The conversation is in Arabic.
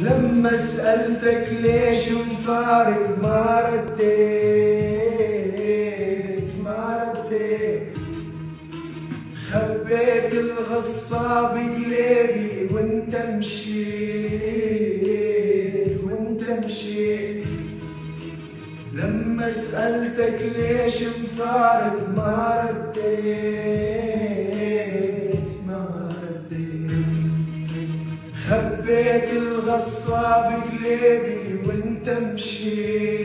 لما سألتك ليش مفارق ما رديت خبيت الغصة بقلبي وانت مشيت لما سألتك ليش مفارق ما رديت خبيت الغصة بقلبي وانت مشيت